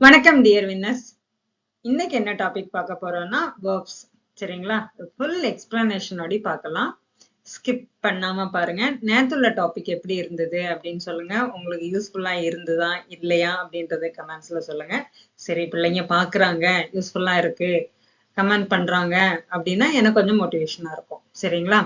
வணக்கம் dear winners. இன்னைக்கு என்ன டாபிக் பார்க்க போறோம்னா verbs. சரிங்களா? ஃபுல் எக்ஸ்பிளனேஷனோட பார்க்கலாம். ஸ்கிப் பண்ணாம பாருங்க. நேத்துள்ள டாபிக் எப்படி இருந்தது அப்படின்னு சொல்லுங்க. உங்களுக்கு யூஸ்ஃபுல்லா இருந்ததா இல்லையா அப்படின்றத கமெண்ட்ஸ்ல சொல்லுங்க. சரி, பிள்ளைங்க பாக்குறாங்க, யூஸ்ஃபுல்லா இருக்கு, கமெண்ட் பண்றாங்க அப்படின்னா எனக்கு கொஞ்சம் மோட்டிவேஷனா இருக்கும். சரிங்களா?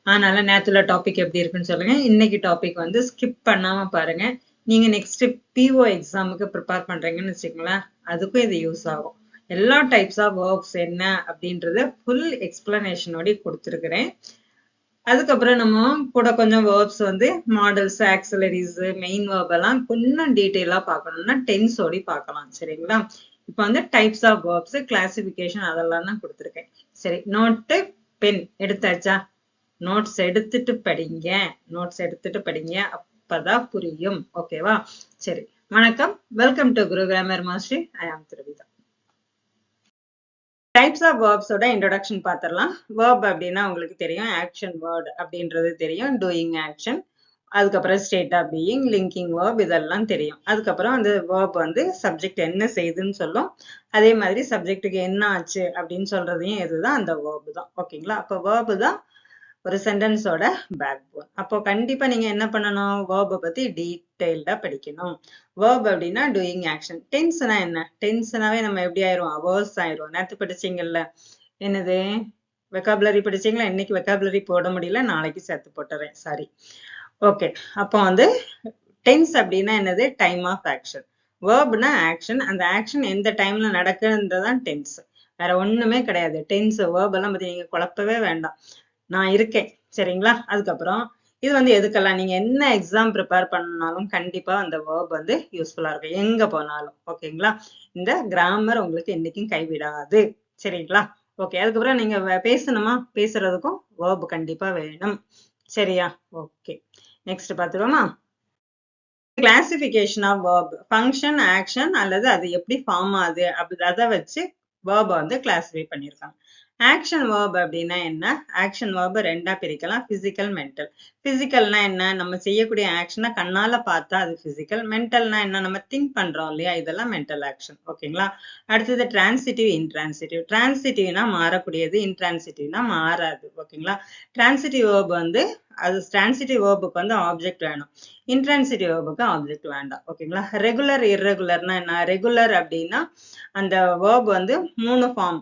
அதனால நேத்துல டாபிக் எப்படி இருக்குன்னு சொல்லுங்க. இன்னைக்கு டாபிக் வந்து ஸ்கிப் பண்ணாம பாருங்க. நீங்க நெக்ஸ்ட் பிஓ எக்ஸாமுக்கு ப்ரிப்பேர் பண்றீங்கன்னு வச்சுக்கோங்களேன், அதுக்கும் இது யூஸ் ஆகும். எல்லா டைப்ஸ் ஆஃப் வேர்ப்ஸ் என்ன அப்படின்றத ஃபுல் எக்ஸ்பிளனேஷனோட கொடுத்துருக்கிறேன். அதுக்கப்புறம் நம்ம கூட கொஞ்சம் வேர்ப்ஸ் வந்து மாடல்ஸ், ஆக்சிலரிஸ், மெயின் வேர்ப் எல்லாம் கொஞ்சம் டீட்டெயிலா பார்க்கணும்னா டென்ஸோட பார்க்கலாம். சரிங்களா? இப்ப வந்து டைப்ஸ் ஆஃப் வேர்ப்ஸ், கிளாசிபிகேஷன் அதெல்லாம் தான் கொடுத்துருக்கேன். சரி, நோட்டு பென் எடுத்தாச்சா? நோட்ஸ் எடுத்துட்டு படிங்க. நோட்ஸ் எடுத்துட்டு படிங்க, அப்பதான் புரியும். ஓகேவா? சரி, வணக்கம். Welcome to Guru grammar master. I am Trividha. Types of வேர்ப்ஸோட இன்ட்ரோடக்ஷன் பார்த்துடலாம். வேர்ப் அப்படின்னா உங்களுக்கு தெரியும், ஆக்ஷன் வேர்ட் அப்படின்றது தெரியும், டூயிங் ஆக்ஷன். அதுக்கப்புறம் state of being, linking verb, இதெல்லாம் தெரியும். அதுக்கப்புறம் அந்த வேர்ப் வந்து சப்ஜெக்ட் என்ன செய்யுதுன்னு சொல்லும். அதே மாதிரி சப்ஜெக்டுக்கு என்ன ஆச்சு அப்படின்னு சொல்றதையும் இதுதான் அந்த வேர்ப் தான். ஓகேங்களா? அப்போ வேர்ப் தான் ஒரு சென்டென்ஸோட பேக் போன். அப்போ கண்டிப்பா நீங்க என்ன பண்ணணும், வேர்பை பத்தி டீடைல்டா படிக்கணும். வேர்ப் அப்படின்னா டூயிங் ஆக்ஷன். டென்ஸ்னா என்ன? டென்ஸ்னாவே நம்ம எப்படி ஆயிரும், அவர்ஸ் ஆயிரும். நேத்து படிச்சீங்கல்ல, என்னது வெக்காபுலரி படிச்சீங்களா? இன்னைக்கு வெக்காபுலரி போட முடியல, நாளைக்கு சேர்த்து போட்டுறேன், சாரி. ஓகே, அப்போ வந்து டென்ஸ் அப்படின்னா என்னது? Time of action. வேர்ப்னா ஆக்ஷன். அந்த ஆக்ஷன் எந்த டைம்ல நடக்குன்றதான் டென்ஸ். வேற ஒண்ணுமே கிடையாது. டென்ஸ் வேர்ப் எல்லாம் பத்தி நீங்க குழப்பவே வேண்டாம். நான் இருக்கேன். சரிங்களா? அதுக்கப்புறம் இது வந்து எதுக்கெல்லாம் நீங்க என்ன எக்ஸாம் ப்ரிப்பேர் பண்ணாலும் கண்டிப்பா அந்த வேர்ப் வந்து யூஸ்ஃபுல்லா இருக்கும், எங்க போனாலும். ஓகேங்களா? இந்த கிராமர் உங்களுக்கு என்னைக்கும் கைவிடாது. சரிங்களா? ஓகே, அதுக்கப்புறம் நீங்க பேசணுமா? பேசுறதுக்கும் வேர்ப் கண்டிப்பா வேணும். சரியா? ஓகே, நெக்ஸ்ட் பாத்துருவோமா? Classification of verb, function, action அல்லது அது எப்படி ஃபார்ம் ஆகுது அப்படி அதை வச்சு வேர்பை வந்து கிளாசிஃபை பண்ணியிருக்காங்க. ஆக்ஷன் வேர்ப் அப்படின்னா என்ன? ஆக்ஷன் வேர்பை ரெண்டா பிரிக்கலாம், பிசிக்கல், மென்டல். பிசிக்கல்னா என்ன? நம்ம செய்யக்கூடிய ஆக்ஷனை கண்ணால பார்த்தா அது பிசிக்கல். மென்டல்னா என்ன? நம்ம திங்க் பண்றோம் இல்லையா, இதெல்லாம் மென்டல் ஆக்ஷன். ஓகேங்களா? அடுத்தது டிரான்சிட்டிவ், இன்ட்ரான்சிட்டிவ். டிரான்சிட்டிவ்னா மாறக்கூடியது, இன்ட்ரான்சிட்டிவ்னா மாறாது. ஓகேங்களா? டிரான்சிட்டிவ் வேர்ப் வந்து அது டிரான்சிட்டிவ் வேர்புக்கு வந்து ஆப்ஜெக்ட் வேணும், இன்ட்ரான்சிட்டிவ் வேர்புக்கு ஆப்ஜெக்ட் வேண்டாம். ஓகேங்களா? ரெகுலர், இர்ரெகுலர்னா என்ன? ரெகுலர் அப்படின்னா அந்த வேர்ப் வந்து 3 ஃபார்ம்,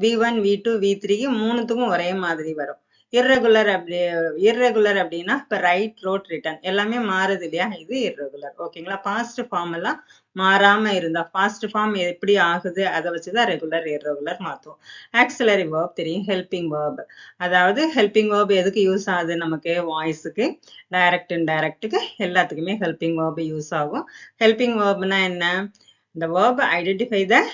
V1, V2, V3 மூணுத்துக்கும் ஒரே மாதிரி வரும். இர்ரெகுலர் அப்படின்னா இப்ப ரைட், ரோட், ரிட்டர்ன் எல்லாமே மாறுது இல்லையா, இது இர்ரெகுலர். ஓகேங்களா? பாஸ்ட் ஃபார்ம் எல்லாம் மாறாம இருந்தா, பாஸ்ட் ஃபார்ம் எப்படி ஆகுது அதை வச்சுதான் ரெகுலர், இர்ரெகுலர் மாத்துவோம். ஆக்சிலரி வேர்ப் தெரியும், ஹெல்பிங் வேர்ப். அதாவது ஹெல்பிங் வேர்ப் எதுக்கு யூஸ் ஆகுது? நமக்கு வாய்ஸுக்கு, டைரக்ட், இன்டைரக்டுக்கு எல்லாத்துக்குமே ஹெல்பிங் வேர்ப் யூஸ் ஆகும். ஹெல்பிங் வேர்ப்னா என்ன? இந்த verb identify the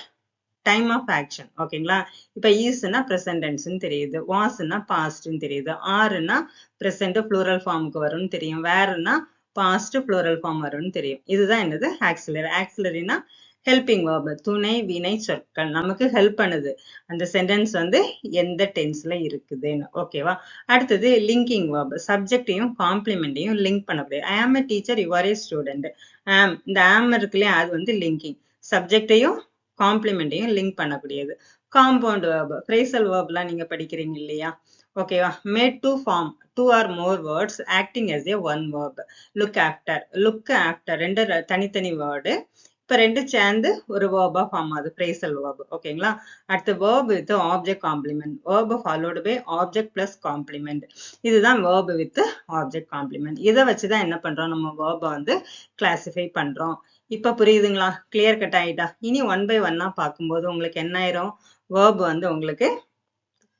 time of action. ஓகேங்களா? இப்ப ஈஸ்னா பிரசன்ட் டென்ஸ்னு தெரியுது, வாஸ்னா பாஸ்ட்னு தெரியுது, ஆர்னா பிரசன்ட் ப்ளூரல் ஃபார்முக்கு வரும்னு தெரியும், வேர்னா பாஸ்ட் ப்ளூரல் ஃபார்ம் வரும்னு தெரியும். இதுதான் என்னது? ஆக்சிலரி. ஆக்சிலரினா ஹெல்பிங் வேர்ப், துணை வினை சொற்கள், நமக்கு ஹெல்ப் பண்ணுது அந்த சென்டென்ஸ் வந்து எந்த டென்ஸ்ல இருக்குதுன்னு. ஓகேவா? அடுத்தது லிங்கிங் வேர்ப், சப்ஜெக்டையும் காம்ப்ளிமெண்ட்டையும் லிங்க் பண்ணக்கூடியது. I am a teacher, you are a student. Am, இந்த ஆம் இருக்கு இல்லையா, அது வந்து லிங்கிங். சப்ஜெக்டையும் காம்ப்ளிமெண்ட்டையும் லிங்க் பண்ணக்கூடியது. காம்பவுண்ட் வேர்ப், ஃப்ரேசல் வேர்ப்லாம் நீங்க படிக்கிறீங்க இல்லையா? ஓகேவா? Made to form 2 or more words acting as a one verb. Look after, look after ரெண்டு தனித்தனி வேர்டு, இப்ப ரெண்டு சேர்ந்து ஒரு வேர்பா ஃபார்ம் ஆகுது, ஃப்ரேசல் வேர்ப். ஓகேங்களா? அடுத்து verb with object complement, verb followed by object plus complement. இதுதான் வேர்ப் வித் ஆப்ஜெக்ட் காம்ப்ளிமெண்ட். இதை வச்சுதான் என்ன பண்றோம், நம்ம வேர்பை வந்து கிளாசிஃபை பண்றோம். இப்ப புரியுதுங்களா? கிளியர் கட் ஆயிட்டா? இனி 1 by 1 பார்க்கும்போது உங்களுக்கு என்ன ஆயிரும், வேர்ப் வந்து உங்களுக்கு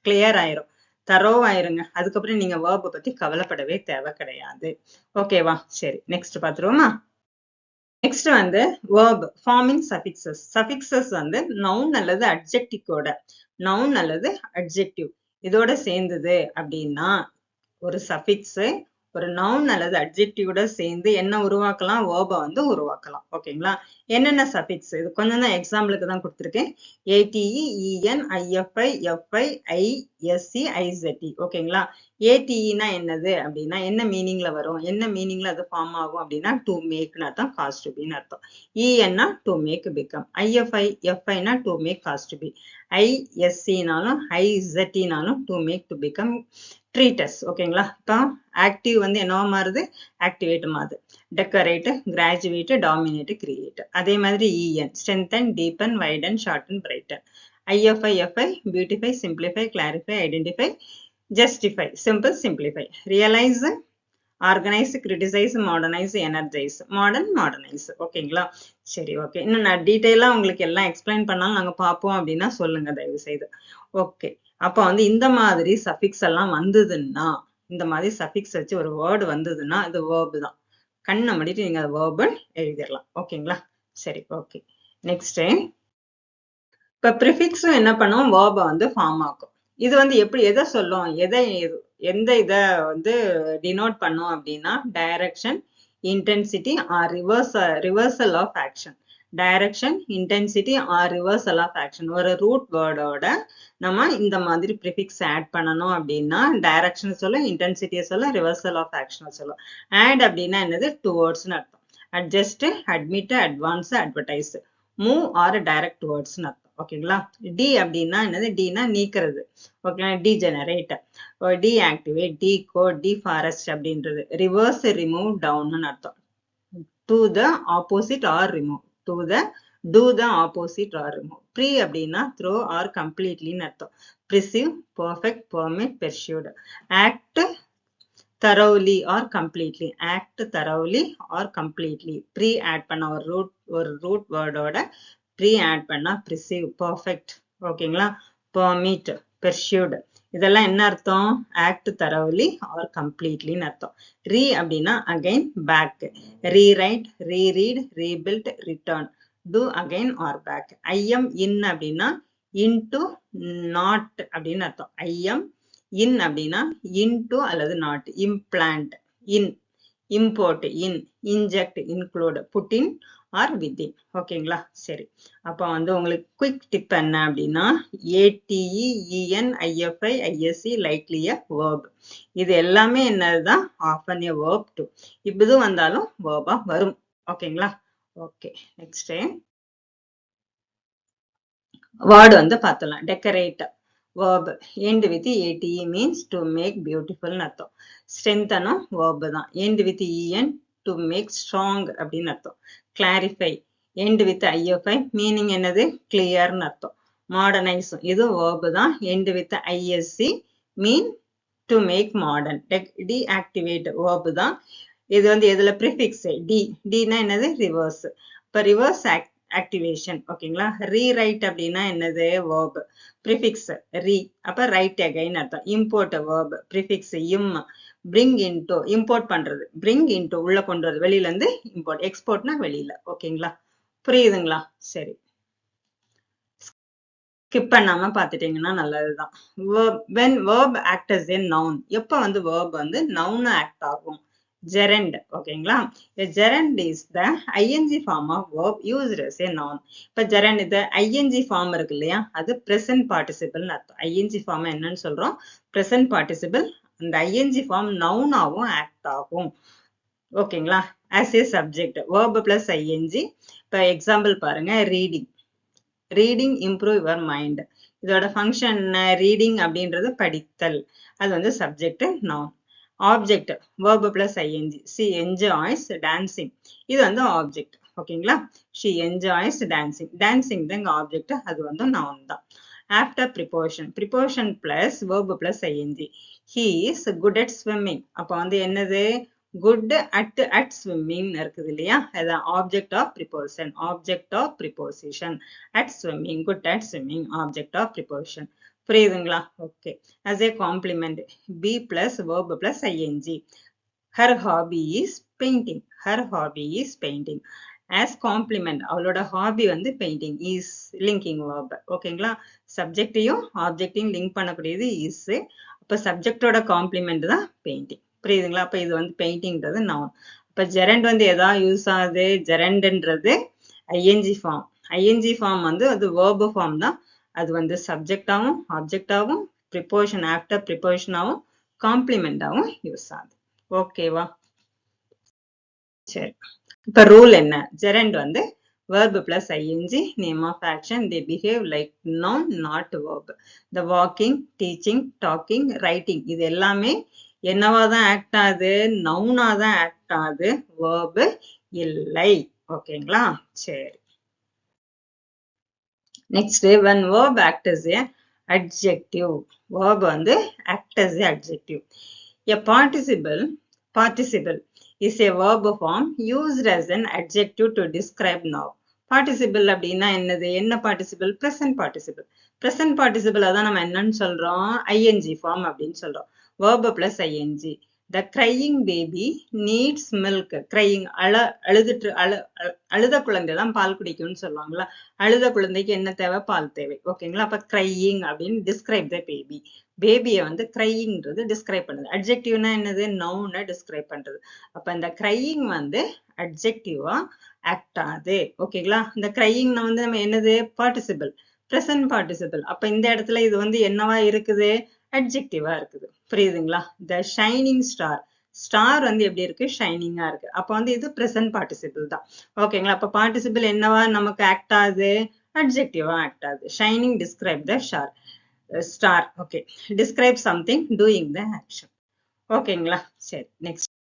கிளியர் ஆயிரும், தரோவாயிருங்க. அதுக்கப்புறம் நீங்க வேர்பை பத்தி கவலைப்படவே தேவை கிடையாது. ஓகேவா? சரி, நெக்ஸ்ட் பாத்துருவோமா? நெக்ஸ்ட் வந்து verb forming suffixes. suffixes வந்து noun அல்லது adjectiveோட, noun அல்லது adjective இதோட சேர்ந்தது அப்படின்னா ஒரு suffix, ஒரு நவுன் அல்லது அட்ஜெக்டிவோட சேர்ந்து என்ன உருவாக்கலாம், வேர்ப வந்து உருவாக்கலாம். ஓகேங்களா? என்னென்ன சஃபிக்ஸ் இது கொஞ்சம் தான் எக்ஸாம்பிளுக்கு தான் கொடுத்துருக்கேன். ஏடிஇ, இஎன், ஐஎஃப்ஐ, எஃப்ஐ, ஐஎஸ்சி, ஐசெட்இ. ஓகேங்களா? ஏடிஇனா என்னது அப்படின்னா என்ன மீனிங்ல வரும், என்ன மீனிங்ல அது ஃபார்ம் ஆகும் அப்படின்னா டு மேக்னு அர்த்தம், காஸ் டு பின்னு அர்த்தம். இஎன்னா டு மேக் பிகம், ஐஎஃப்ஐ, எஃப்ஐனா to make cause to be, ஐஎஸ்சினாலும் ஐசெட்இனாலும் to make to become, treat as. ஓகேங்களா? இப்போ ஆக்டிவ் வந்து என்னவா மாறுது, ஆக்டிவேட் மாறுது. Decorate, graduate, dominate, create. அதே மாதிரி E N strengthen, deepen, widen, shorten, brighten. I F Y, F Y beautify, simplify, clarify, identify, justify, simple, simplify. Realise, organise, criticise, modernise, energise. Modern, modernise. ஓகேங்களா? சரி, ஓகே. இன்னும் நான் டீட்டெயிலா உங்களுக்கு எல்லாம் எக்ஸ்பிளைன் பண்ணாலும் நாங்க பார்ப்போம் அப்படின்னா சொல்லுங்க தயவு செய்து. ஓகே. அப்ப வந்து இந்த மாதிரி சஃபிக்ஸ் எல்லாம் வந்ததுன்னா, இந்த மாதிரி சஃபிக்ஸ் வச்சு ஒரு வேர்டு வந்ததுன்னா அது வேர்பு தான். கண்ணை மூடிட்டு நீங்க வேர்பு எழுதிடலாம். ஓகேங்களா? சரி, ஓகே. நெக்ஸ்ட், இப்ப ப்ரிஃபிக்ஸும் என்ன பண்ணும், வேர்பை வந்து ஃபார்ம் ஆகும். இது வந்து எப்படி எதை சொல்லும், எந்த இதை வந்து டினோட் பண்ணும் அப்படின்னா direction, intensity or reversal of action. Direction, intensity or reversal of action. ஒரு ரூட் வேர்டோட நம்ம இந்த மாதிரி ப்ரிஃபிக்ஸ் ஆட் பண்ணணும் அப்படின்னா டைரக்ஷன் சொல்லும், இன்டென்சிட்டியை சொல்லும், ரிவர்சல் ஆஃப் ஆக்ஷன் சொல்லும். ஆட் அப்படின்னா என்னது, டுவர்ட்ஸ்னு அர்த்தம். Adjust, admit, advance, advertise. Move or direct டுவர்ட்ஸ்னு அர்த்தம். ஓகேங்களா? டி அப்படின்னா என்னது, டினா நீக்கிறது. ஓகேங்களா? டீஜெனரேட், டீஆக்டிவேட், டீகோட், டீஃபாரஸ்ட் அப்படின்றது. ரிவர்ஸ், ரிமூவ், டவுன்னு அர்த்தம். To the opposite or remove, to the do the opposite or remove. Pre அப்படின்னா throw or completelyன்னு அர்த்தம். Perceive, perfect, permit, pursued. Act thoroughly or completely. Act thoroughly or completely. Pre add பண்ண ஒரு root word ஓட pre add பண்ணா perceive, perfect. ஓகேங்களா? Permit, pursued. இதெல்லாம் என்ன அர்த்தம், act thoroughly or completelyன்னு அர்த்தம். Re அப்படின்னா again, back. Rewrite, reread, rebuild, return. Do again or back. I am in அப்படின்னா into, not அப்படின்னு அர்த்தம். I am in அப்படின்னா into அல்லது not. Implant, in. Import, in. Inject, include. Put in or within. ஓகேங்களா? சரி, அப்போ வந்து உங்களுக்கு குயிக் டிப் என்ன அப்படின்னா ATE, EN, IFI, ISC likely a verb. இது எல்லாமே என்னதுதான், often a verb too. இப்படி வந்தாலும் verb வரும். ஓகேங்களா? ஓகே. நெக்ஸ்ட் வேர்டு வந்து பார்த்தலாம். Decorate verb end with ate means to make beautiful னு அர்த்தம். strengthen verb தான். end with en to make strong அப்படின்னு அர்த்தம். clarify end with IFI meaning என்னது, clear னு அர்த்தம். modernize இது verb தான். end with ISC mean to make modern. deactivate verb தான். இது வந்து எதுல prefix d னா என்னது, reverse. இப்ப reverse activation. ஓகேங்களா? rewrite அப்படின்னா என்னது, verb. prefix re, அப்ப write again அர்த்தம். import verb, prefix im. bring into, import பண்றது. bring into உள்ள கொண்டு வருது, வெளியில இருந்து import. exportனா வெளியில. ஓகேங்களா? புரியுதுங்களா? சரி, ஸ்கிப் பண்ணாம பாத்துட்டீங்கன்னா நல்லதுதான். when verb act as a noun, எப்ப வந்து verb வந்து noun act ஆகும், gerund. ஓகேங்களா? a gerund is the ing form of verb used as a noun. இப்ப gerund இது ing form இருக்கு இல்லையா, அது present participle னு அர்த்தம். ing form என்னன்னு சொல்றோம், present participle. அந்த ing form noun ஆவும் act ஆகும். ஓகேங்களா? as a subject, verb plus ing. இப்ப எக்ஸாம்பிள் பாருங்க, reading. reading improve your mind. இதோட ஃபங்க்ஷன் ரீடிங் அப்படின்றது படித்தல், அது வந்து subject noun. Object verb plus ing. she enjoys dancing, இது வந்து ஆப்ஜெக்ட். ஓகேங்களா? she enjoys dancing, dancing தான் ஆப்ஜெக்ட், அது வந்து noun தான். after preposition, preposition plus verb plus ing. he is good at swimming, அப்ப வந்து என்னது, good at swimming இருக்குது இல்லையா, அதான் object of preposition. object of preposition at swimming, good at swimming, object of preposition. புரியுதுங்களா? Okay. as a compliment, be plus verb plus ing. her hobby is painting, her hobby is painting. as compliment, அவளோட hobby வந்து painting, is linking verb. ஓகேங்களா? சப்ஜெக்டையும் ஆப்ஜெக்டையும் link பண்ணக்கூடியது is. அப்ப சப்ஜெக்டோட complement தான் painting. புரியுதுங்களா? அப்ப இது வந்து பெயிண்டிங்ன்றது நவுன். இப்ப ஜெரண்ட் வந்து எதா யூஸ் ஆகுது? ஜெரண்ட்ன்றது ஐஎன்ஜி ஃபார்ம். ஐஎன்ஜி ஃபார்ம் வந்து அது verb ஃபார்ம் தான். அது வந்து சப்ஜெக்டாவும் ஆப்ஜெக்டாவும் ப்ரிப்போசிஷன் ஆஃப்டர் ப்ரிப்போசிஷனாவும் காம்ப்ளிமெண்டாவும் யூஸ் ஆகுது. ஓகேவா? சரி. இப்ப ரூல் என்ன? ஜெரண்ட் வந்து verb plus ing, name of action, they behave like noun, not verb. The walking, teaching, talking, writing இது எல்லாமே என்னவா தான் ஆக்ட் ஆகுது? நவுனா தான் ஆக்ட் ஆகுது. verb இல்லை. ஓகேங்களா? சரி. Next, when verb act as a adjective. Verb வந்து act as a adjective. A participle is a verb form used as an adjective to describe noun. Participle அப்படின்னா என்னது? என்ன participle? Present participle. Present participle அதான் நம்ம என்னன்னு சொல்றோம்? ing form அப்படின்னு சொல்றோம். Verb plus ing. The crying baby needs milk. Crying அழுத குழந்தை தான் பால் குடிக்கும்னு சொல்லுவாங்களா? அழுத குழந்தைக்கு என்ன தேவை? பால் தேவை. ஓகேங்களா? அப்ப crying அப்படின்னு describe the baby. பேபியை வந்து கிரையிங்ன்றது டிஸ்கிரைப் பண்ணுது. அட்ஜெக்டிவ்னா என்னது? நவுனை டிஸ்கிரைப் பண்றது. அப்ப இந்த கிரையிங் வந்து அட்ஜெக்டிவா ஆக்ட் ஆகுது. ஓகேங்களா? இந்த கிரையிங்னா வந்து நம்ம என்னது? Participle, present participle. அப்ப இந்த இடத்துல இது வந்து என்னவா இருக்குது? அட்ஜெக்டிவா இருக்குது. புரியுதுங்களா? த ஷைனிங் ஸ்டார். ஸ்டார் வந்து எப்படி இருக்கு? ஷைனிங்கா இருக்கு. அப்ப வந்து இது பிரசன்ட் பார்ட்டிசிபிள் தான். ஓகேங்களா? அப்ப பார்ட்டிசிபிள் என்னவா நமக்கு ஆக்ட் ஆகுது? அட்ஜெக்டிவா ஆக்ட் ஆகுது. Shining describe the star. Okay, describe something doing the action. ஓகேங்களா? சரி, நெக்ஸ்ட்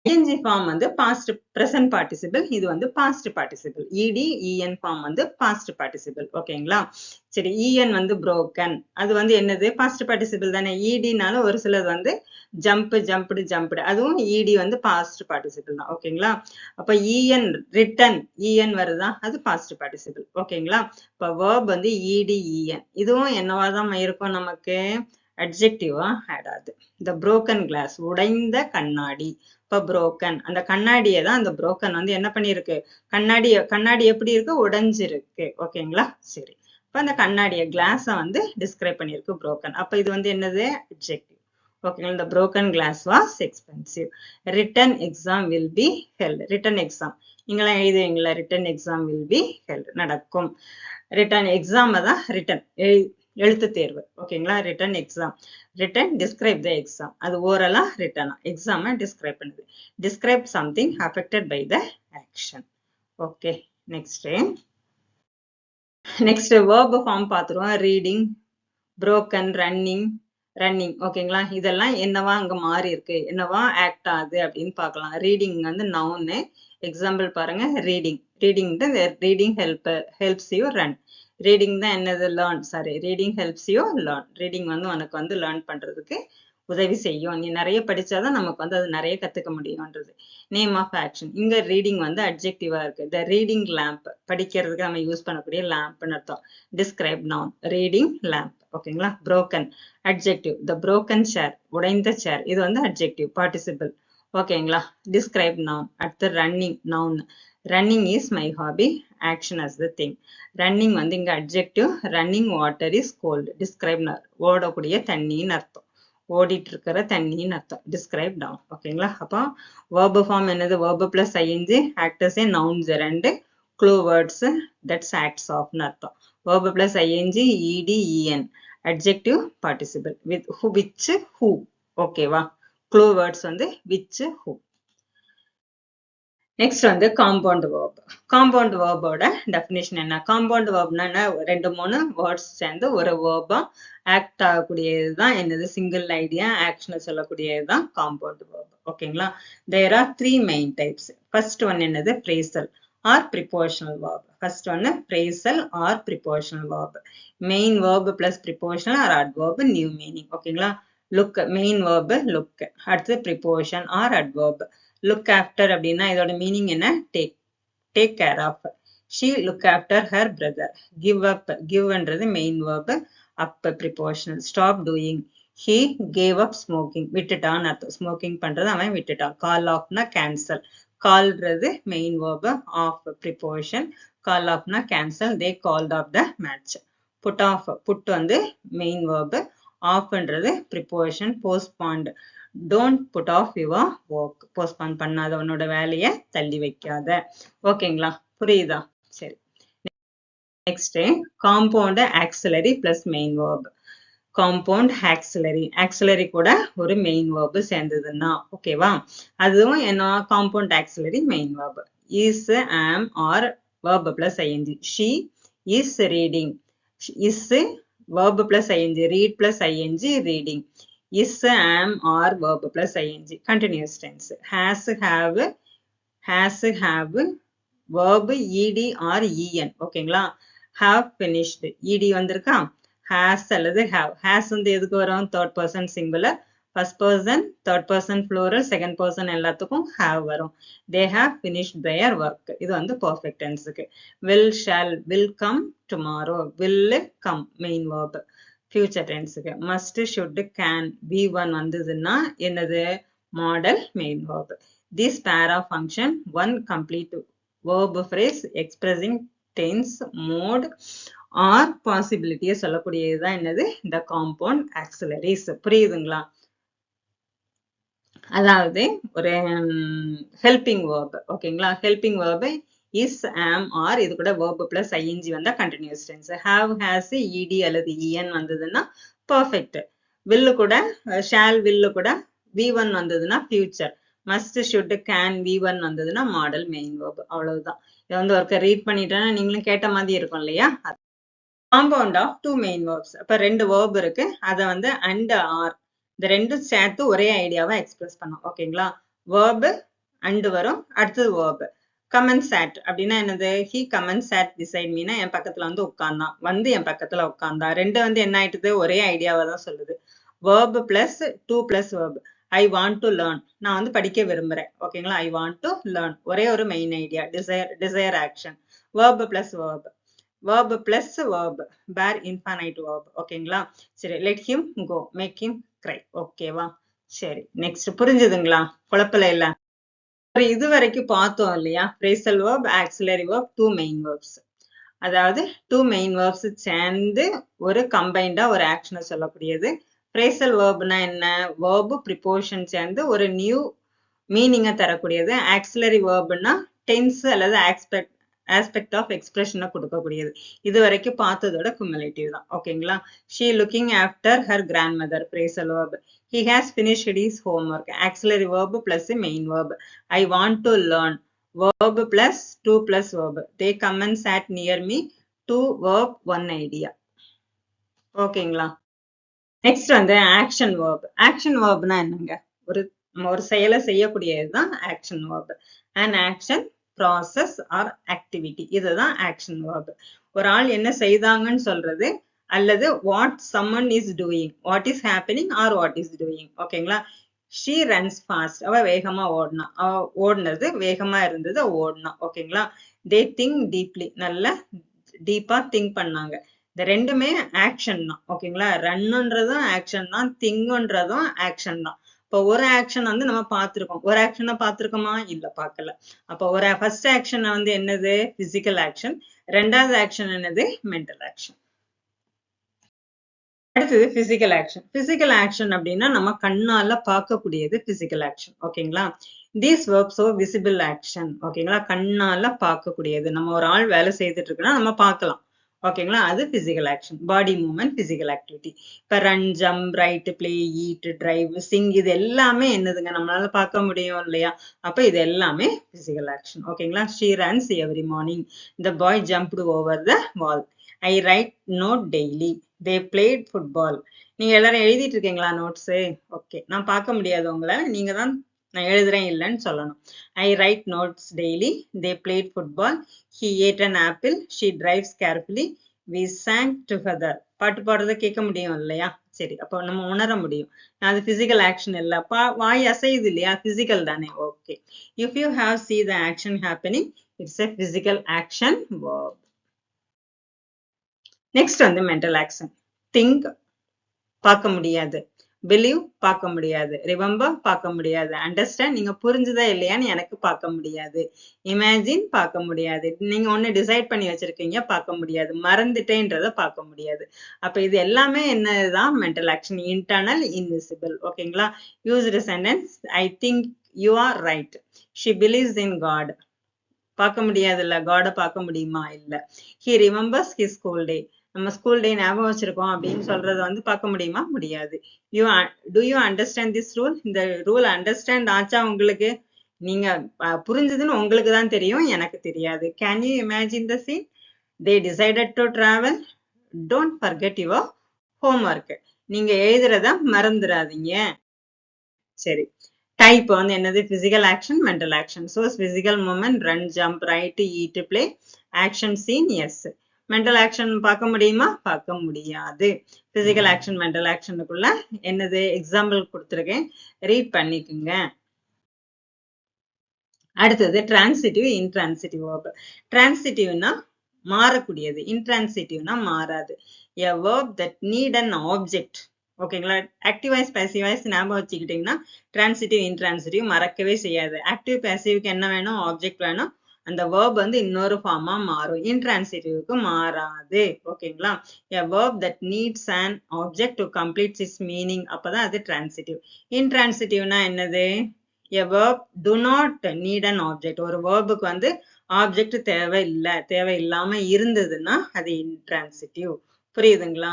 ing ஃபார்ம் வந்து பாஸ்ட் பிரசன்ட் பார்ட்டிசிபிள். இது வந்து past participle. ed en form வந்து பாஸ்ட் பார்ட்டிசிபிள். ஓகேங்களா? சரி, en வந்து broken. அது வந்து என்னது? பாஸ்ட் பார்ட்டிசிபிள் தானே. edனால ஒரு சிலது வந்து ஜம்ப், ஜம்ப்டு, ஜம்ப்டு. அதுவும் ed வந்து பாஸ்ட் பார்ட்டிசிபிள் தான். ஓகேங்களா? அப்ப en ரிட்டன் en வருதா? அது பாஸ்ட் பார்ட்டிசிபிள். ஓகேங்களா? இப்ப verb வந்து ed en. இதுவும் என்னவா தான் இருக்கும் நமக்கு? அட்ஜெக்டிவா ஆட் ஆகுது. the broken glass உடைந்த கண்ணாடி. இப்ப broken அந்த கண்ணாடியை தான் அந்த broken வந்து என்ன பண்ணிருக்கு? கண்ணாடி எப்படி இருக்கு? உடைஞ்சிருக்கு. ஓகேங்களா? சரி, இப்ப அந்த கண்ணாடியை கிளாஸை வந்து டிஸ்கிரைப் பண்ணிருக்கு broken. அப்ப இது வந்து என்னது? அட்ஜெக்டிவ். ஓகேங்களா? the broken glass was expensive. written exam will be held. written exam நீங்களாம் எழுதுவீங்களா? written exam will be held நடக்கும். written exam தான் written எழுத்து தேர்வு. ஓகேங்களா? Written exam. Written describe the exam. அது ஓரலா ரிட்டனா எக்ஸாமை டிஸ்கிரைப் பண்ணுது. Describe something affected by the action. Okay, next verb form பார்த்துருவோம். Reading, broken, running. ஓகேங்களா? இதெல்லாம் என்னவா அங்க மாறி இருக்கு? என்னவா ஆக்ட் ஆகுது அப்படின்னு பார்க்கலாம். ரீடிங் வந்து நவுன்னு. எக்ஸாம்பிள் பாருங்க. Reading helps you run. Reading தான் என்னது? Learn. Sorry, reading helps you learn. Reading வந்து உனக்கு வந்து லேர்ன் பண்றதுக்கு உதவி செய்யும். நீ நிறைய படிச்சாதான் நமக்கு வந்து அது நிறைய கத்துக்க முடியும்ன்றது. Name of action. இங்க ரீடிங் வந்து அட்ஜெக்டிவா இருக்கு. த ரீடிங் லேம்ப் படிக்கிறதுக்கு நம்ம யூஸ் பண்ணக்கூடிய லேம்ப்னு அர்த்தம். Describe noun. Reading lamp. ஓகேங்களா? broken adjective. The broken chair உடைந்த சேர். இது வந்து அட்ஜெக்டிவ் பார்ட்டிசிபிள். ஓகேங்களா? Describe noun. அடுத்து running noun. Running is my hobby. Action as the thing. Running வந்து இங்க adjective. Running water is cold. Describe ஓடக்கூடிய தண்ணின்னு அர்த்தம். ஓடிட்டு இருக்கிற தண்ணின்னு அர்த்தம். Describe noun. ஓகேங்களா? அப்போ verb ஃபார்ம் என்னது? verb plus ing act as a noun gerund. clue words that's acts of ன்னு அர்த்தம். verb plus ing ed en adjective participle with who, which, who. ஓகேவா? clue words வந்து which, who. நெக்ஸ்ட் வந்து compound verb. Compound verb-ஓட definition என்ன? Compound verb-னா என்ன? 2-3 words சேர்ந்து ஒரு verb-ஆ act ஆகக்கூடியது தான் என்னது? சிங்கிள் ஐடியா ஆக்ஷனை சொல்லக்கூடியது தான் காம்பவுண்ட் verb. ஓகேங்களா? there are 3 main types. First one என்னது? phrasal or prepositional verb. First ஒன்னு phrasal or prepositional verb. main verb plus prepositional or adverb new meaning. ஓகேங்களா? look main verb look. அடுத்து preposition or adverb. look after அப்படின்னா இதோட meaning என்ன? take care of. she look after her brother. give up. giveன்றது main verb. up prepositional. stop doing. he gave up smoking. விட்டுட்டான் அர்த்தம். Smoking பண்றது அவன் விட்டுட்டான். call offனா cancel. callறது main verb. off preposition. call offனா cancel. they called off the match. put off. put வந்து மெயின் verb. offன்றது preposition. postponed. Don't put off your work. Postpone பண்ணாத உன்னோட வேலையை தள்ளி வைக்காத. ஓகேங்களா, புரியுதா? சரி, next compound auxiliary plus main verb. Compound auxiliary கூட ஒரு மெயின் வேர்ப் சேர்ந்ததுன்னா ஓகேவா, அதுவும் என்ன compound auxiliary main verb. Is, am, are verb plus ing. She is reading. Is verb plus ing. Read plus ing, reading. Is, am, are verb plus ing. Continuous tense. Has, have verb ed or en. ஓகேங்களா, have finished ed வந்திருக்கா, has அல்லது have. has வந்து எதுக்கு வரும்? third person singular, first person, third person plural, second person எல்லாத்துக்கும் have வரும். They have finished their work. இது வந்து perfect tenseக்கு. Will, shall, will come tomorrow. Will come main verb. Future tenseக்கு. Must, should, can, be1 வந்ததுன்னா என்னது? Model main verb. This pair of function, one complete verb phrase expressing tense, mode or possibility சொல்லக்கூடியதுதான் என்னது? இந்த compound auxiliaries. புரியுதுங்களா? அதாவது ஒரு helping verb. ஓகேங்களா, helping verb is, am, are இது கூட verb plus ing வந்தா continuous tense. have, has, ed அல்லது en வந்ததுன்னா perfect. will கூட shall, will கூட v1 வந்ததுன்னா future. must, should, can, v1 வந்ததுன்னா model main verb. அவ்வளவுதான். இதை வந்து ஒருக்க ரீட் பண்ணிட்டேன்னா நீங்களும் கேட்ட மாதிரி இருக்கும் இல்லையா? Compound of two main verbs. அப்ப ரெண்டு வேர்ப் இருக்கு, அதை வந்து அண்ட் ஆர் இந்த ரெண்டும் சேர்த்து ஒரே ஐடியாவை எக்ஸ்பிரஸ் பண்ணும். ஓகேங்களா, வேர்ப் அண்ட் வரும், அடுத்தது வேர்ப். கமன் சாட் அப்படின்னா என்னது? ஹி கமன் சாட் பிசைட் மீனா என் பக்கத்துல வந்து உட்கார்ந்தான், வந்து என் பக்கத்துல உட்கார்ந்தான். ரெண்டு வந்து என்ன ஆயிட்டுது? ஒரே ஐடியாவை தான் சொல்லுது. Verb plus to plus verb. I want to learn, நான் வந்து படிக்க விரும்புறேன். ஓகேங்களா, ஐ வாண்ட் டு லேர்ன் ஒரே ஒரு main idea, desire action. Verb plus verb. verb plus verb, bare infinite verb. ஓகேங்களா, சரி. let him go, make him cry. ஓகேவா, சரி. நெக்ஸ்ட் புரிஞ்சுதுங்களா? குழப்பல இல்ல? இது வரைக்கும் பார்த்தோம் இல்லையா? phrasal verb, auxiliary verb, two main verbs. அதாவது two main verbs சேர்ந்து ஒரு கம்பைண்டா ஒரு ஆக்ஷனை சொல்லக்கூடியது. phrasal verbனா என்ன? verb preposition சேர்ந்து ஒரு நியூ மீனிங்கை தரக்கூடியது. auxiliary verbனா டென்ஸ் அல்லது aspect of expression கொடுக்கக்கூடியது. இது வரைக்கும் பார்த்ததோட cumulative தான். ஓகேங்களா, she looking after her grandmother, phrasal verb. he has finished his homework, auxiliary verb plus main verb. I want to learn, verb plus two plus verb. they come and sat near me, two verb, one idea. ஓகேங்களா, next வந்து action verb. Action verbனா என்னங்க? ஒரு செயலை செய்யக்கூடியதுதான் action verb. an action, process or activity, இதுதான் action verb. ஒரு ஆள் என்ன செய்தாங்கன்னு சொல்றது, அல்லது what someone is doing, what is happening or what is doing. ஓகேங்களா, she runs fast, அவ வேகமா ஓடினா, அவ ஓடினது வேகமா இருந்தது, ஓடினா. ஓகேங்களா, they think deeply, நல்ல டீப்பா திங்க் பண்ணாங்க. இந்த ரெண்டுமே ஆக்ஷன் தான். ஓகேங்களா, ரன்ன்றதும் ஆக்ஷன் தான், திங்ன்றதும் ஆக்ஷன் தான். இப்போ ஒரு ஆக்ஷன் வந்து நம்ம பார்த்திருக்கோம், ஒரு ஆக்ஷனை பார்த்திருக்கோமா? இல்ல, பார்க்கல. அப்போ ஒரு ஃபர்ஸ்ட் ஆக்ஷன் வந்து என்னது? Physical action. ரெண்டாவது ஆக்ஷன் என்னது? Mental action. அடுத்தது பிசிக்கல் ஆக்ஷன். பிசிக்கல் ஆக்ஷன் அப்படின்னா நம்ம கண்ணால பார்க்கக்கூடியது பிசிக்கல் ஆக்ஷன். ஓகேங்களா, these verbs are visible action. ஓகேங்களா, கண்ணால பார்க்கக்கூடியது. நம்ம ஒரு ஆள் வேலை செய்துட்டு இருக்குன்னா நம்ம பார்க்கலாம். ஓகேங்களா, அது பிசிக்கல் ஆக்ஷன். பாடி மூவ்மெண்ட், பிசிக்கல் ஆக்டிவிட்டி. இப்ப run, jump, right, play, eat, drive, Singh, இது எல்லாமே என்னதுங்க? நம்மளால பார்க்க முடியும் இல்லையா? அப்ப இது எல்லாமே பிசிக்கல் ஆக்ஷன். ஓகேங்களா, she runs every morning, the boy jumped over the wall. I write note daily, they played football. நீங்க எல்லாரும் எழுதிட்டு இருக்கீங்களா நோட்ஸ்? ஓகே, நான் பார்க்க முடியாது உங்களை, நீங்க தான் நான் எழுதுறேன் இல்லைன்னு சொல்லணும். I write notes daily, they played football, he ate an apple, she drives carefully, we sang together. பாட்டு பாடுறத கேட்க முடியும் இல்லையா? சரி, அப்போ நம்ம உணர முடியும். அது பிசிக்கல் ஆக்ஷன் இல்ல, வாய் அசையுது இல்லையா? பிசிக்கல் தானே. Okay, if you have see the action happening, it's a physical action verb. Next வந்து மென்டல் ஆக்ஷன். திங்க், பார்க்க முடியாது. பிலீவ் பார்க்க முடியாது, ரிமெம்பர் பார்க்க முடியாது, அண்டர்ஸ்டாண்ட் நீங்க புரிஞ்சுதா இல்லையான்னு எனக்கு பார்க்க முடியாது, இமேஜின் பார்க்க முடியாது, நீங்க ஒண்ணு டிசைட் பண்ணி வச்சிருக்கீங்க பார்க்க முடியாது, மறந்துட்டேன்றத பார்க்க முடியாது. அப்ப இது எல்லாமே என்னதான் மென்டல் ஆக்ஷன், இன்டர்னல், இன்விசிபிள். ஓகேங்களா? Used sentence, I think you are right, she believes in God. பார்க்க முடியாதுல்ல, காட பார்க்க முடியுமா? இல்ல. He remembers his school day, நம்ம ஸ்கூல் டே ஞாபகம் வச்சிருக்கோம் அப்படின்னு சொல்றது வந்து பார்க்க முடியுமா? முடியாது. Do you understand this rule, இந்த ரூல் அண்டர்ஸ்டாண்ட் ஆச்சா உங்களுக்கு? நீங்க புரிஞ்சதுன்னு உங்களுக்கு தான் தெரியும், எனக்கு தெரியாது. Can you imagine the scene, they decided to travel, don't forget your homework, நீங்க எழுதுறத மறந்துடாதீங்க. சரி, டைப் வந்து என்னது? Physical action, mental action. So physical movement, run, jump, write, eat, play. Action scene, yes. Mental action பார்க்க முடியுமா? பார்க்க முடியாது. பிசிக்கல் ஆக்ஷன், மென்டல் ஆக்ஷனுக்குள்ள என்னது எக்ஸாம்பிள் கொடுத்துருக்கேன், ரீட் பண்ணிக்குங்க. அடுத்தது டிரான்சிட்டிவ், இன்ட்ரான்சிட்டிவ் வேர்ப். டிரான்சிட்டிவ்னா மாறக்கூடியது, இன்ட்ரான்சிட்டிவ்னா மாறாது. A verb that need an object. ஓகேங்களா? ஆக்டிவ் வாய்ஸ், பேசிவ் வாய்ஸ் ஞாபகம் வச்சுக்கிட்டீங்கன்னா டிரான்சிட்டிவ், இன்ட்ரான்சிட்டிவ் மறக்கவே செய்யாது. ஆக்டிவ் பேசிவ்க்கு என்ன வேணும்? ஆப்ஜெக்ட் வேணும். அந்த verb வந்து இன்னொரு ஃபார்மா மாறும். இன்ட்ரான்சிட்டிவ்க்கு மாறாது. ஓகேங்களா? A verb that needs an object to complete its meaning, அப்பதான் அது டிரான்சிட்டிவ். இன்ட்ரான்சிட்டிவ்னா என்னது? A verb do not need an object. ஒரு verbக்கு வந்து ஆப்ஜெக்ட் தேவையில்லாம இருந்ததுன்னா அது இன்ட்ரான்சிட்டிவ். புரியுதுங்களா?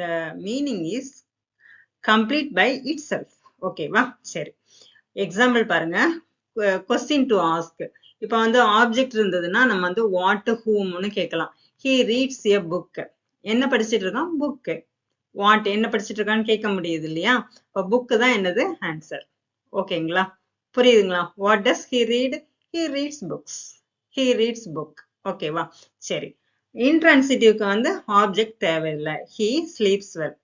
The meaning is complete by itself. ஓகேவா? சரி, எக்ஸாம்பிள் பாருங்க. Question to ask. இப்ப வந்து ஆப்ஜெக்ட் இருந்ததுன்னா நம்ம வந்து வாட், ஹூம்னு கேட்கலாம். He reads a book. என்ன படிச்சிட்டு இருக்கான்? புக். வாட் என்ன படிச்சிட்டு இருக்கான்னு கேட்க முடியுது இல்லையா? இப்ப புக் தான் என்னது? ஆன்சர். ஓகேங்களா? புரியுதுங்களா? What does he read? He reads books. He reads book. ஓகேவா? சரி, இன்ட்ரான்சிட்டிவ்க்கு வந்து ஆப்ஜெக்ட் தேவையில்லை. He sleeps well.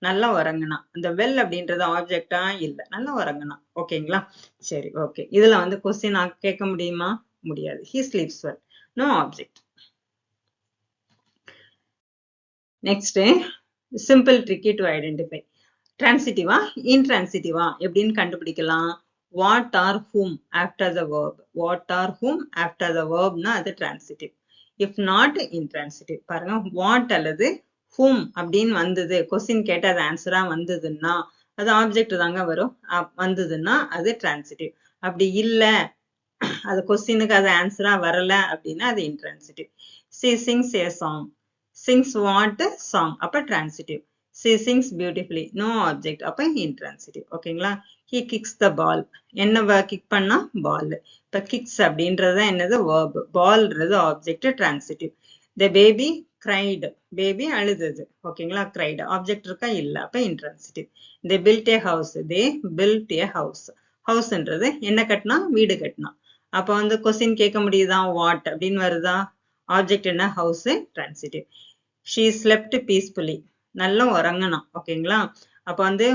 நல்லா உறங்குனா. அந்த வெல் அப்படின்றது ஆப்ஜெக்டா? இல்ல, நல்லா உறங்குனா. ஓகேங்களா? சரி, ஓகே. இதுல வந்து கொஸ்டின் கேட்க முடியுமா? முடியாது. He sleeps well. No object. Next, simple tricky to identify. டிரான்சிட்டிவா, இன்ட்ரான்சிட்டிவா எப்படின்னு கண்டுபிடிக்கலாம். What are whom after the verb. What are whom after the verbனா அது டிரான்சிட்டிவ். If not, intransitive. பாருங்க, வாட் அல்லது whom அப்படின்னு வந்தது, கொஸ்டின் கேட்ட அது ஆன்சரா வந்ததுன்னா அது ஆப்ஜெக்ட் தாங்க வரும். வந்ததுன்னா அது டிரான்சிட்டிவ். அப்படி இல்ல, அது கொஸ்டினுக்கு அது ஆன்சரா வரல அப்படின்னா அது intransitive. She sings a song. Sings what? Song. அப்ப transitive. She sings beautifully. No object. அப்ப intransitive. ஓகேங்களா? He kicks the ball. என்ன கிக் பண்ணா? ball. இப்ப kicks அப்படின்றது என்னது? verb. ballன்றது object, transitive. The baby cried. baby அழுதது. ஓகேங்களா? cried. object இருக்கா? இல்ல. அப்ப intransitive. They built a house. they built a house. houseன்றது என்ன கட்டினா? வீடு கட்டினா. அப்ப வந்து கொஸ்டின் கேட்க முடியுதா? வாட் அப்படின்னு வருதா? ஆப்ஜெக்ட் என்ன? House, transitive. She slept peacefully. நல்லா உறங்கனா. ஓகேங்களா? அப்ப வந்து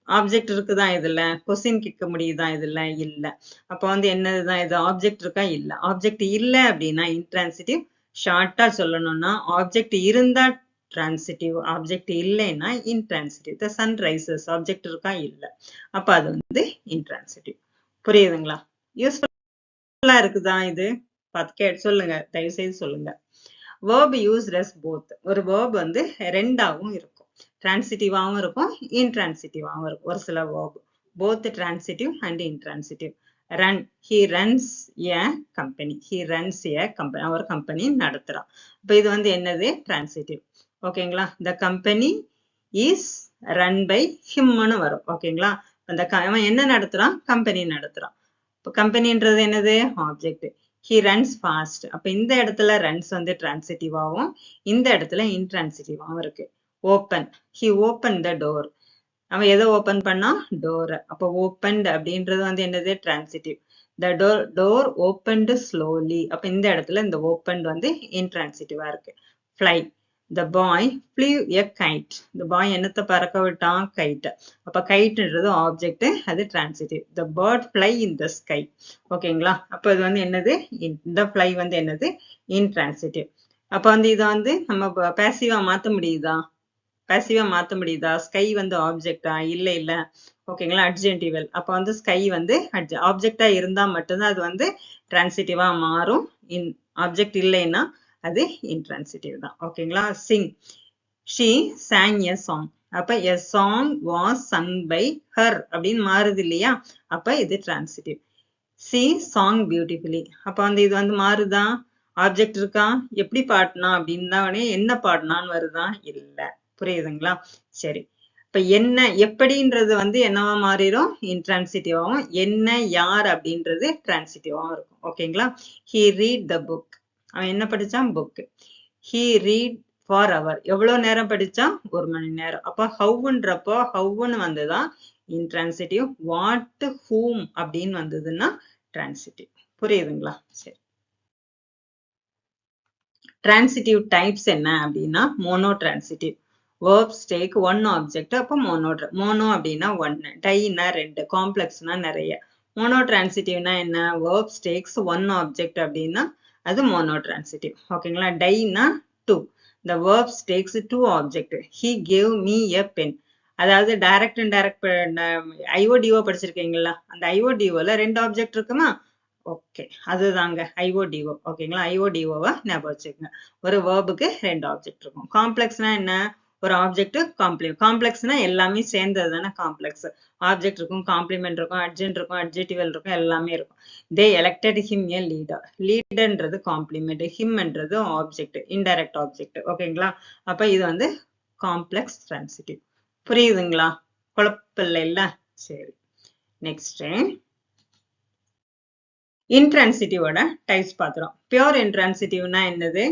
ஆப்ஜெக்ட் இருக்குதா இதுல? கொஸ்டின் கேட்க முடியுதா இதுல? இல்ல. அப்ப வந்து என்னதுதான் இது? ஆப்ஜெக்ட் இருக்கா? இல்ல. ஆப்ஜெக்ட் இல்ல அப்படின்னா இன்ட்ரான்சிட்டிவ். ஷார்ட்டா சொல்லணும்னா ஆப்ஜெக்ட் இருந்தா டிரான்சிட்டிவ், ஆப்ஜெக்ட் இல்லைன்னா இன்ட்ரான்சிட்டிவ். த சன் ரைசஸ். ஆப்ஜெக்ட் இருக்கா? இல்ல. அப்ப அது வந்து இன்ட்ரான்சிட்டிவ். புரியுதுங்களா? யூஸ்ஃபுல்லா இருக்குதா இது? சொல்லுங்க, தயவு செய்து சொல்லுங்க. verb used as both. ஒரு verb வந்து ரெண்டாவும் இருக்கும். டிரான்சிட்டிவாவும் இருக்கும், இன்ட்ரான்சிட்டிவாவும் இருக்கும். ஒரு சில verb both transitive and intransitive. run. He runs a company. He runs a company. ஒரு கம்பெனி நடத்துறான். அப்ப இது வந்து என்னது? டிரான்சிட்டிவ். ஓகேங்களா? the company is run by himனு வரும். ஓகேங்களா? அந்த அவன் என்ன நடத்துறான்? கம்பெனி நடத்துறான். இப்போ கம்பெனின்றது என்னது? ஆப்ஜெக்ட். He runs fast. அப்ப இந்த இடத்துல runs வந்து டிரான்சிட்டிவாவும், இந்த இடத்துல இன்ட்ரான்சிட்டிவாவும் இருக்கு. open. He opened the door. அவன் எதை ஓபன் பண்ணா? டோரை. அப்ப opened அப்படின்றது வந்து என்னது? Transitive. The door opened slowly. அப்ப இந்த இடத்துல இந்த opened வந்து இன்ட்ரான்சிட்டிவா இருக்கு. fly. The boy flew a kite. The boy என்னத்தை பறக்க விட்டான்? கைட். அப்ப கைட்ன்றது ஆப்ஜெக்ட், அது transitive. The bird fly in the sky. ஓகேங்களா? அப்ப இது வந்து என்னது? இந்த fly வந்து என்னது? இன்ட்ரான்சிட்டிவ். அப்ப வந்து இதை வந்து நம்ம பேசிவா மாத்த முடியுதா? பாசிவா மாத்த முடியுதா? ஸ்கை வந்து ஆப்ஜெக்டா? இல்ல. ஓகேங்களா? அட்ஜென்டிவல். அப்ப வந்து ஸ்கை வந்து ஆப்ஜெக்டா இருந்தா மட்டும்தான் அது வந்து டிரான்சிட்டிவா மாறும். ஆப்ஜெக்ட் இல்லைன்னா அது இன்ட்ரான்சிட்டிவ் தான். ஓகேங்களா? Singh. She sang a song. அப்ப a song was sung by her அப்படின்னு மாறுது இல்லையா? அப்ப இது டிரான்சிட்டிவ். She sang beautifully. அப்ப வந்து இது வந்து மாறுதா? ஆப்ஜெக்ட் இருக்கா? எப்படி பாடினா அப்படின்னா என்ன பாடினான்னு வருதா? இல்ல. புரியுதுங்களா? சரி. இப்ப என்ன எப்படின்றது வந்து என்னவா மாறிடும்? இன்ட்ரான்சிட்டிவாவும், என்ன யார் அப்படின்றது டிரான்சிட்டிவாவும் இருக்கும். ஓகேங்களா? He read the book. அவன் என்ன படிச்சான்? Book. He read for hour. எவ்வளவு நேரம் படிச்சான்? 1 மணி நேரம். அப்ப howன்றப்போ howன்னு வந்துதான் இன்ட்ரான்சிட்டிவ். வாட், whom அப்படின்னு வந்ததுன்னா டிரான்சிட்டிவ். புரியுதுங்களா? சரி. டிரான்சிட்டிவ் டைப்ஸ் என்ன அப்படின்னா mono transitive. verbs take one object. அப்ப மோனோ அப்படின்னா 1, டைனா 2, காம்ப்ளெக்ஸ்னா நிறைய. மோனோ டிரான்சிட்டிவ்னா என்ன? verbs takes one object அப்படின்னா அது மோனோ டிரான்சிட்டிவ். ஓகேங்களா? டைனா 2. the verbs takes 2 object. he gave me a pen. அதாவது டைரக்ட் அண்ட் டைரக்ட் ஐஓடிஓ படிச்சிருக்கீங்களா? அந்த ஐஓடிஓல 2 ஆப்ஜெக்ட் இருக்குமா? ஓகே, அதுதாங்க ஐஓடிஓ. ஓகேங்களா? ஐஓடிஓவை ஞாபகம் வச்சுக்கோங்க. ஒரு வேர்புக்கு 2 ஆப்ஜெக்ட் இருக்கும். காம்ப்ளெக்ஸ்னா என்ன? ஒரு ஆப்ஜெக்ட் காம்ப்ளெக்ஸ்னா எல்லாமே சேர்ந்தது தானே காம்ப்ளெக்ஸ். ஆப்ஜெக்ட் இருக்கும், காம்ப்ளிமெண்ட் இருக்கும், அட்ஜென்ட் இருக்கும், அட்ஜெக்டிவல் இருக்கும், எல்லாமே இருக்கும். They elected him a leader. லீடர்ன்றது காம்ப்ளிமெண்ட், ஹிம்ன்றது ஆப்ஜெக்ட், இன்டைரக்ட் ஆப்ஜெக்ட். ஓகேங்களா? அப்ப இது வந்து காம்ப்ளெக்ஸ் டிரான்சிட்டிவ். புரியுதுங்களா? குழப்பம் இல்ல? சரி. நெக்ஸ்ட் இன்ட்ரான்சிட்டிவோட டைப்ஸ் பார்த்துறோம். பியூர் இன்ட்ரான்சிட்டிவ்னா என்னது?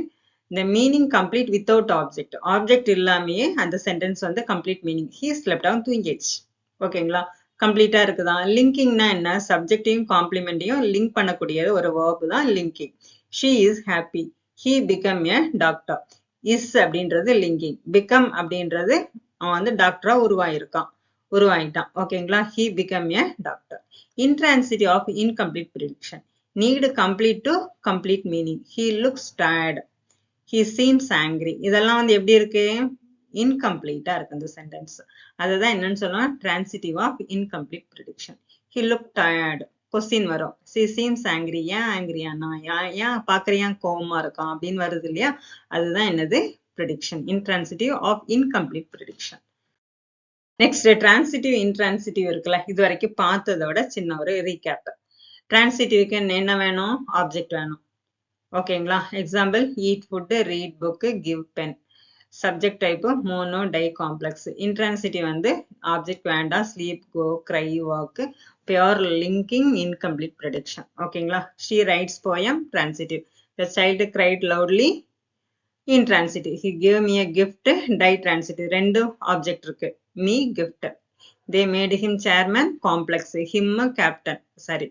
இந்த meaning complete without object. Object இல்லாமையே அந்த சென்டென்ஸ் வந்து complete meaning. He slept down தூங்கிடுச்சு. ஓகேங்களா? கம்ப்ளீட்டா இருக்குதான். லிங்கிங்னா என்ன? சப்ஜெக்டையும் காம்ப்ளிமெண்ட்டையும் லிங்க் பண்ணக்கூடியது ஒரு வேர்பு தான் linking. She is happy. He become a doctor. Is அப்படின்றது லிங்கிங். பிகம் அப்படின்றது அவன் வந்து டாக்டரா உருவாயிட்டான். ஓகேங்களா? He become a doctor. Intransitive of incomplete prediction. Need complete to complete meaning. He looks tired. He seems angry. இதெல்லாம் வந்து எப்படி இருக்கு? இன்கம்ப்ளீட்டா இருக்கு இந்த சென்டென்ஸ். அதுதான் என்னன்னு சொல்லலாம்? Transitive of incomplete prediction. He looked tired. Question வரும். She seems angry. ஏன் ஆங்கிரியானா? ஏன் பாக்குறியா கோவமா இருக்கான் அப்படின்னு வருது இல்லையா? அதுதான் என்னது? Prediction. Intransitive of incomplete prediction. Next transitive intransitive இருக்குல்ல, இது வரைக்கும் பார்த்ததோட சின்ன ஒரு ரீகேப். டிரான்சிட்டிவ்க்கு என்ன வேணும்? ஆப்ஜெக்ட் வேணும். ஓகேங்களா? Example eat food, read book, give pen. Subject type mono, di, complex. Intransitive வந்து ஆப்ஜெக்ட் வேண்டாம், sleep, go, cry, walk. Pure linking, incomplete prediction. ஓகேங்களா? She writes poem, transitive. The child cried loudly, intransitive. He gave me a gift, ditransitive. ரெண்டு object இருக்கு. me, gift. They made him chairman, complex. him, captain. Sorry,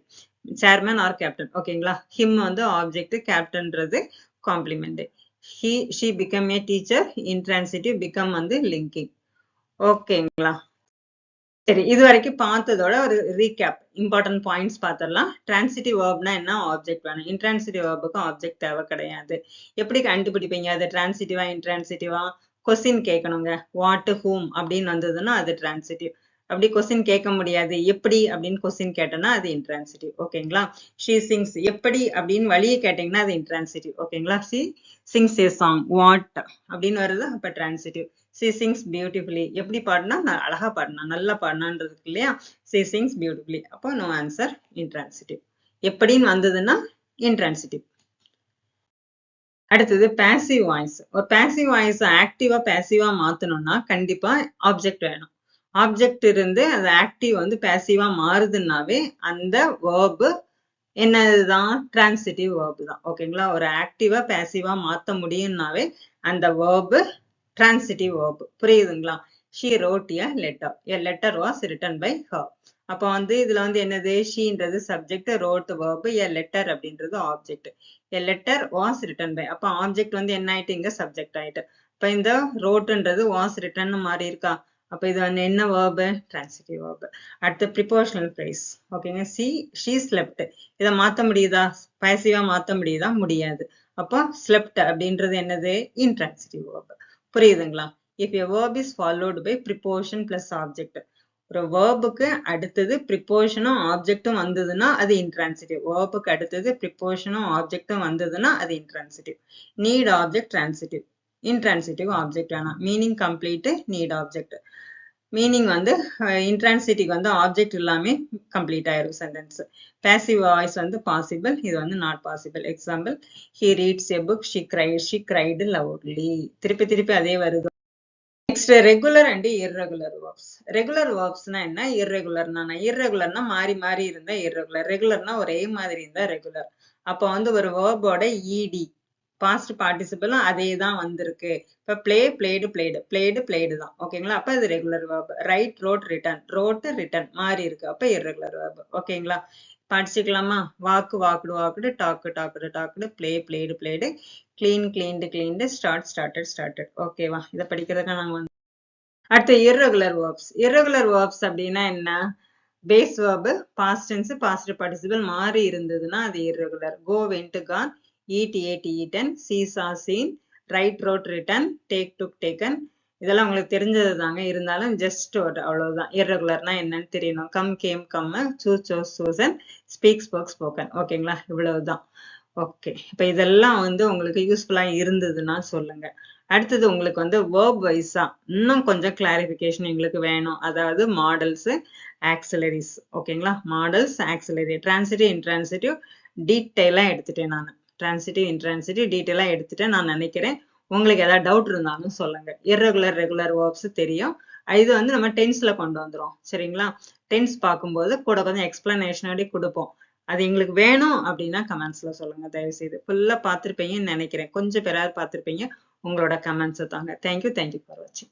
chairman or captain. ஓகேங்களா? him வந்து object, captainன்றது complement. she became a teacher, intransitive. become வந்து linking. ஓகேங்களா? சரி, இது வரைக்கும் பார்த்ததோட ஒரு ரீகேப், இம்பார்ட்டன்ட் பாயிண்ட்ஸ் பார்த்துடலாம். டிரான்சிட்டிவ் வேர்ப்னா என்ன? ஆப்ஜெக்ட் வேணும். இன்ட்ரான்சிட்டிவ் வேர்புக்கு ஆப்ஜெக்ட் தேவை கிடையாது. எப்படி கண்டுபிடிப்பீங்க அது டிரான்சிட்டிவா இன்ட்ரான்சிட்டிவா? கொஸ்டின் கேட்கணுங்க. வாட், ஹூம் அப்படின்னு வந்ததுன்னா அது டிரான்சிட்டிவ். அப்படி கொஸ்டின் கேட்க முடியாது. எப்படி அப்படின்னு கொஸ்டின் கேட்டோம்னா அது இன்ட்ரான்சிட்டிவ். ஓகேங்களா? ஷீ சிங்ஸ். எப்படி அப்படின்னு வழியை கேட்டீங்கன்னா அது இன்ட்ரான்சிட்டிவ். ஓகேங்களா? She Singh A song. What அப்படின்னு வருது, அப்ப டிரான்சிட்டிவ். she sings beautifully. எப்படி பாடினா? அழகா பாடினா, நல்லா பாடினான்றதுக்கு இல்லையா? she sings beautifully. அப்போ no answer, intransitive. எப்படின்னு வந்ததுன்னா intransitive. அடுத்தது passive voice. ஒரு passive voice ஆக்டிவா பாசிவா மாத்தணும்னா கண்டிப்பா ஆப்ஜெக்ட் வேணும். ஆப்ஜெக்ட் இருந்து அது ஆக்டிவ் வந்து பாசிவா மாறுதுன்னாவே அந்த verb என்னதுதான்? டிரான்சிட்டிவ் verb தான். ஓகேங்களா? ஒரு ஆக்டிவா பாசிவா மாத்த முடியும்னாவே அந்த verb transitive verb. புரியுதுங்களா? she wrote a letter. A letter was written by her. அப்ப வந்து இதுல வந்து என்னது? sheன்றது subject, wrote verb, a letter அப்படின்றது object. A letter was written by. அப்ப object வந்து என்ன ஆயிட்டு? இங்க subject ஆயிட்டு. அப்ப இந்த wroteன்றது was written மாறி இருக்கா? அப்ப இது வந்து என்ன verb? transitive verb. அடுத்து prepositional phrase. ஓகேங்க? she slept. இதை மாத்த முடியுதா? பாசிவா மாத்த முடியுதா? முடியாது. அப்போ slept அப்படின்றது என்னது? intransitive verb. புரியுதுங்களா? if a verb is followed by preposition plus object. ஒரு வேர்புக்கு அடுத்தது ப்ரிப்போஷனும் ஆப்ஜெக்டும் வந்ததுன்னா அது இன்ட்ரான்சிட்டிவ். வேர்புக்கு அடுத்தது ப்ரிப்போஷனும் ஆப்ஜெக்டும் வந்ததுன்னா அது intransitive. Need object transitive. Intransitive object வேணாம். Meaning complete, need object. Meaning வந்து இன்ட்ரான்சிட்டிவ் வந்து ஆப்ஜெக்ட் எல்லாமே கம்ப்ளீட் ஆயிரும் சென்டென்ஸ். பேசிவ் வாய்ஸ் வந்து பாசிபிள், இது வந்து not possible. Example, he reads a book, she cried loudly. திருப்பி திருப்பி அதே வருது. Next regular and irregular verbs. Regular வேர்ப்ஸ்னா என்ன, இர்ரெகுலர்னா மாறி மாறி இருந்தா இர்ரெகுலர். ரெகுலர்னா ஒரே மாதிரி இருந்தா ரெகுலர். அப்போ வந்து ஒரு வேர்போட இடி பாஸ்ட் பார்ட்டிசிபிளும் அதே தான் வந்திருக்கு. இப்ப play, played, played, played, played தான். ஓகேங்களா? அப்ப இது regular verb. Write, wrote, written, wrote, written மாறி இருக்கு. அப்ப இர்ரெகுலர் வேர்ப். ஓகேங்களா? படிச்சுக்கலாமா? Walk, walked, walked, talk, talked, talked, play, played, played, clean, cleaned, cleaned, start, started, started. ஓகேவா? இதை படிக்கிறதுக்கு நாங்க வந்து அடுத்து irregular verbs. irregular verbs அப்படின்னா என்ன, base verb past tense past participle மாறி இருந்ததுன்னா அது irregular. go, went, gone, eat, ate, eaten, see, saw, seen, write, wrote, written, take, took, taken. இதெல்லாம் உங்களுக்கு தெரிஞ்சது தாங்க, இருந்தாலும் ஜஸ்ட் அவ்வளவுதான். irregularனா என்னன்னு தெரியணும். come, came, come, choose, chose, chosen, speak, spoke, spoken. ஓகேங்களா? இவ்வளவுதான். ஓகே, இப்ப இதெல்லாம் வந்து உங்களுக்கு யூஸ்ஃபுல்லா இருந்ததுன்னா சொல்லுங்க. அடுத்தது உங்களுக்கு வந்து வேர்ப் வைஸா இன்னும் கொஞ்சம் கிளாரிபிகேஷன் எங்களுக்கு வேணும். அதாவது மாடல்ஸ், ஆக்சிலரிஸ். ஓகேங்களா? மாடல்ஸ், ஆக்சிலரி, டிரான்சிட்டிவ், இன்ட்ரான்சிட்டிவ் டீட்டெயிலா எடுத்துட்டேன் நான். டிரான்சிட்டிவ், இன்ட்ரான்சிட்டிவ் டீட்டெயிலா எடுத்துட்டேன் நான் நினைக்கிறேன். உங்களுக்கு ஏதாவது டவுட் இருந்தாலும் சொல்லுங்க. இர்ரெகுலர், ரெகுலர் வேர்ப்ஸ் தெரியும். இது வந்து நம்ம டென்ஸ்ல கொண்டு வந்துரும். சரிங்களா? டென்ஸ் பார்க்கும்போது கூட கொஞ்சம் எக்ஸ்பிளனேஷனோட கொடுப்போம். அது எங்களுக்கு வேணும் அப்படின்னா கமெண்ட்ஸ்ல சொல்லுங்க தயவு செய்து. ஃபுல்லா பார்த்திருப்பீங்கன்னு நினைக்கிறேன். கொஞ்சம் பேராவது பார்த்திருப்பீங்க. உங்களோட கமெண்ட்ஸ் தாங்க. தேங்க்யூ ஃபார் வாட்சிங்.